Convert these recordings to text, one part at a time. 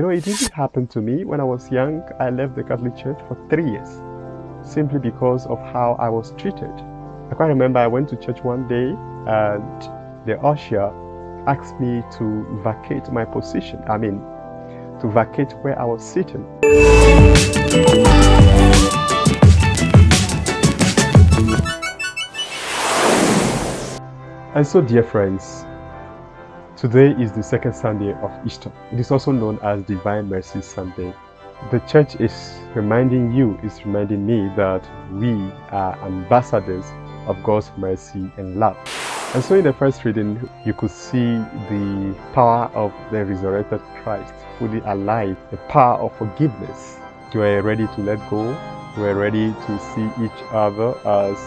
It didn't happen to me. When I was young, I left the Catholic Church for 3 years simply because of how I was treated. I quite remember I went to church one day and the usher asked me to vacate my position. To vacate where I was sitting. And so, dear friends, today is the second Sunday of Easter. It is also known as Divine Mercy Sunday. The church is reminding me that we are ambassadors of God's mercy and love. And so in the first reading, you could see the power of the resurrected Christ fully alive, the power of forgiveness. You are ready to let go. You are ready to see each other as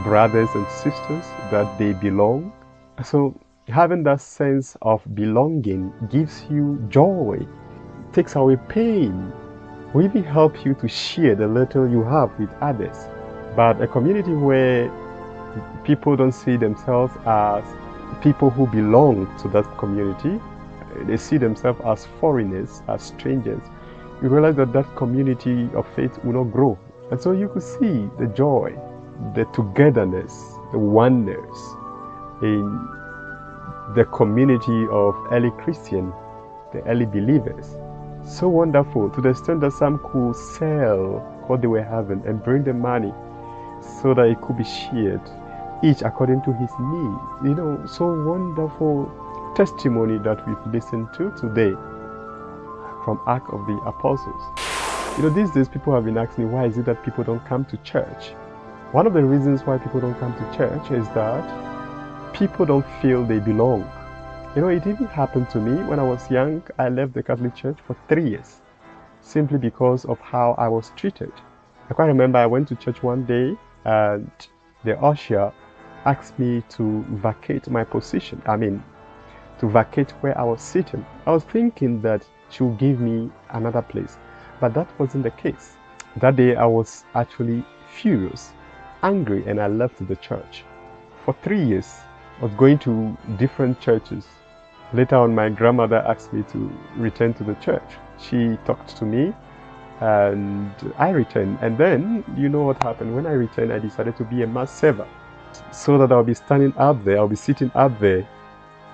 brothers and sisters, that they belong. So having that sense of belonging gives you joy, takes away pain, will even help you to share the little you have with others. But a community where people don't see themselves as people who belong to that community, they see themselves as foreigners, as strangers, you realize that that community of faith will not grow. And so you could see the joy, the togetherness, the oneness in the community of early Christians, the early believers. So wonderful, to the extent that some could sell what they were having and bring the money so that it could be shared, each according to his needs. So wonderful testimony that we've listened to today from Acts of the Apostles. These days people have been asking me, why is it that people don't come to church? One of the reasons why people don't come to church is that people don't feel they belong. It even happened to me. When I was young, I left the Catholic Church for 3 years simply because of how I was treated. I quite remember I went to church one day and the usher asked me to vacate my position. To vacate where I was sitting. I was thinking that she would give me another place, but that wasn't the case. That day I was actually furious, angry, and I left the church. For 3 years, I was going to different churches. Later on, my grandmother asked me to return to the church. She talked to me and I returned. And then, you know what happened? When I returned, I decided to be a mass server so that I'll be standing out there, I'll be sitting out there.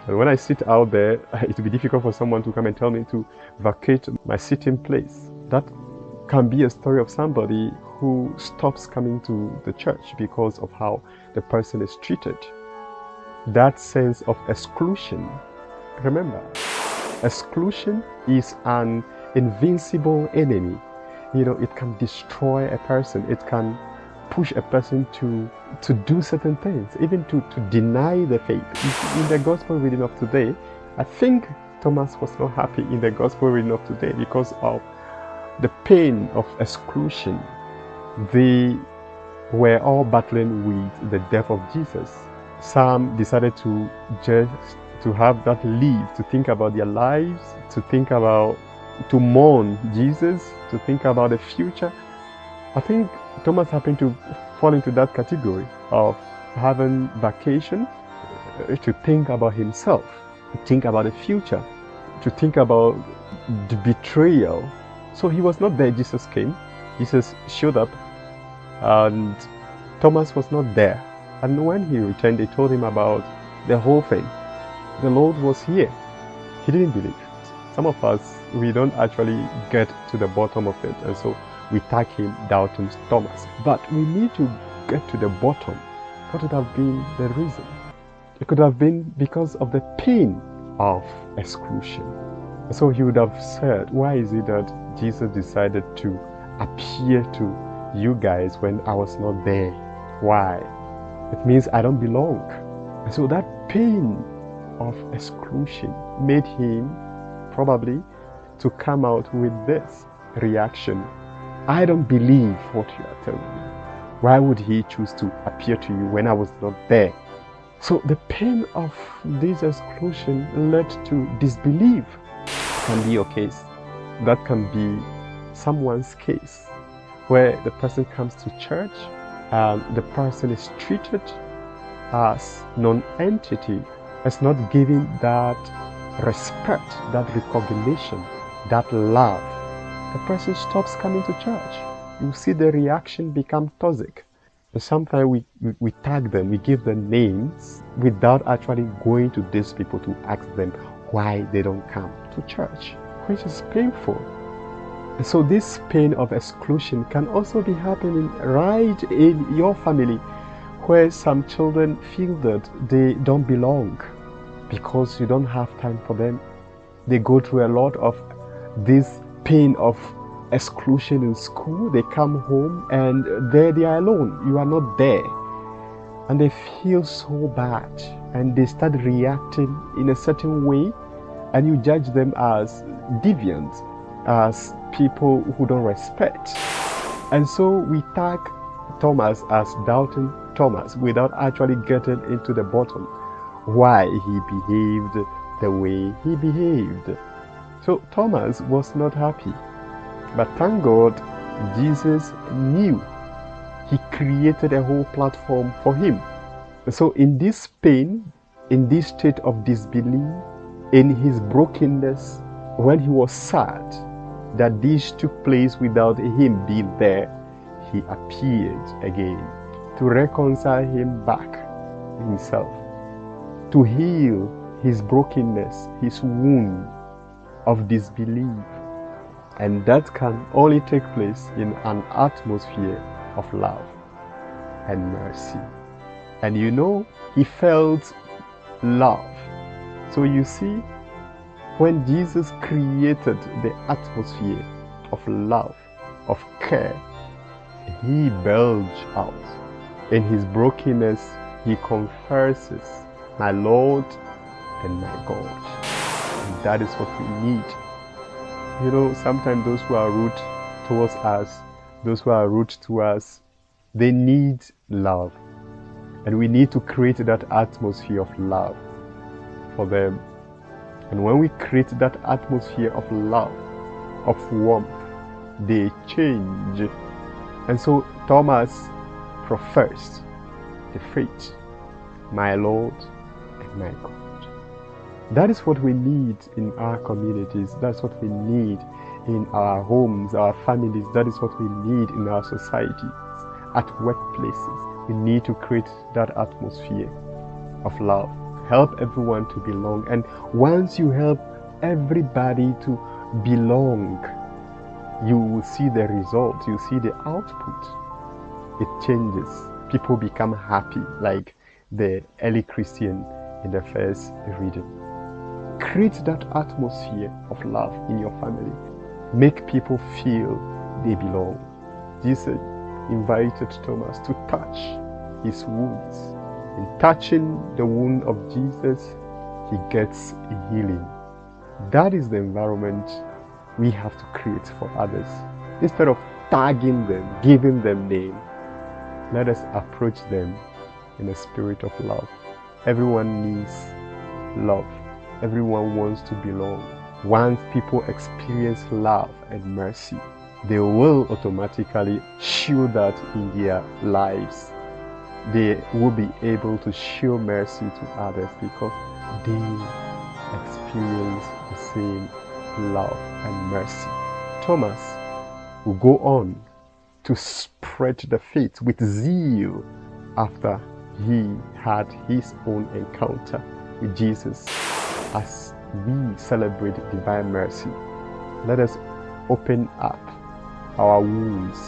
And when I sit out there, it will be difficult for someone to come and tell me to vacate my sitting place. That can be a story of somebody who stops coming to the church because of how the person is treated. That sense of exclusion. Remember, exclusion is an invincible enemy. It can destroy a person. It can push a person to do certain things, even to deny the faith. In the gospel reading of today, I think Thomas was not happy in the gospel reading of today because of the pain of exclusion. They were all battling with the death of Jesus. Some decided to have that leave, to think about their lives, to mourn Jesus, to think about the future. I think Thomas happened to fall into that category of having vacation, to think about himself, to think about the future, to think about the betrayal. So he was not there. Jesus came. Jesus showed up and Thomas was not there. And when he returned, they told him about the whole thing. The Lord was here. He didn't believe. Some of us, we don't actually get to the bottom of it, and so we tag him doubting Thomas. But we need to get to the bottom. What would have been the reason? It could have been because of the pain of exclusion. So he would have said, why is it that Jesus decided to appear to you guys when I was not there? Why? It means I don't belong. And so that pain of exclusion made him probably to come out with this reaction. I don't believe what you are telling me. Why would he choose to appear to you when I was not there? So the pain of this exclusion led to disbelief. Can be your case. That can be someone's case where the person comes to church and the person is treated as non-entity, as not giving that respect, that recognition that love, the person stops coming to church. You see the reaction become toxic. And sometimes we tag them, we give them names without actually going to these people to ask them why they don't come to church, which is painful. And so this pain of exclusion can also be happening right in your family, where some children feel that they don't belong because you don't have time for them. They go through a lot of this pain of exclusion in school. They come home and there they are alone. You are not there. And they feel so bad and they start reacting in a certain way, and you judge them as deviant, as people who don't respect. And so we tag Thomas as doubting Thomas without actually getting into the bottom why he behaved the way he behaved. So Thomas was not happy. But thank God, Jesus knew. He created a whole platform for him. So in this pain, in this state of disbelief, in his brokenness, when he was sad that this took place without him being there, he appeared again to reconcile him back himself, to heal his brokenness, his wound of disbelief. And that can only take place in an atmosphere of love and mercy. And you know, he felt love. So you see, when Jesus created the atmosphere of love, of care, he belched out. In his brokenness, he confesses, my Lord and my God. And that is what we need. You know, sometimes those who are rude towards us, those who are rude to us, they need love. And we need to create that atmosphere of love for them. And when we create that atmosphere of love, of warmth, they change. And so Thomas professed the faith, my Lord and my God. That is what we need in our communities. That's what we need in our homes, our families. That is what we need in our societies, at workplaces. We need to create that atmosphere of love. Help everyone to belong. And once you help everybody to belong, you will see the result. You see the output. It changes. People become happy, like the early Christian in the first reading. Create that atmosphere of love in your family. Make people feel they belong. Jesus invited Thomas to touch his wounds. In touching the wound of Jesus, he gets a healing. That is the environment we have to create for others. Instead of tagging them, giving them name, let us approach them in a spirit of love. Everyone needs love. Everyone wants to belong. Once people experience love and mercy, they will automatically show that in their lives. They will be able to show mercy to others because they experience the same love and mercy. Thomas will go on to spread the faith with zeal after he had his own encounter with Jesus. As we celebrate divine mercy, let us open up our wounds,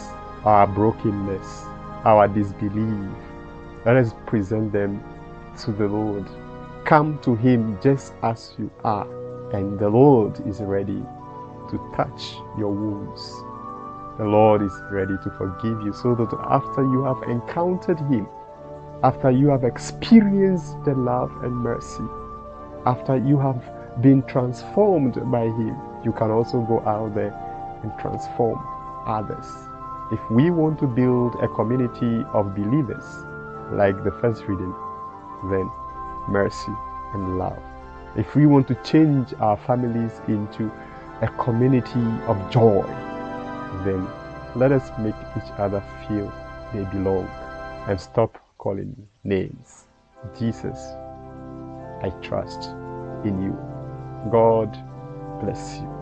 our brokenness, our disbelief. Let us present them to the Lord. Come to Him just as you are, and the Lord is ready to touch your wounds. The Lord is ready to forgive you, so that after you have encountered Him, after you have experienced the love and mercy, after you have been transformed by Him, you can also go out there and transform others. If we want to build a community of believers, like the first reading, then mercy and love. If we want to change our families into a community of joy, then let us make each other feel they belong and stop calling names. Jesus, I trust in you. God bless you.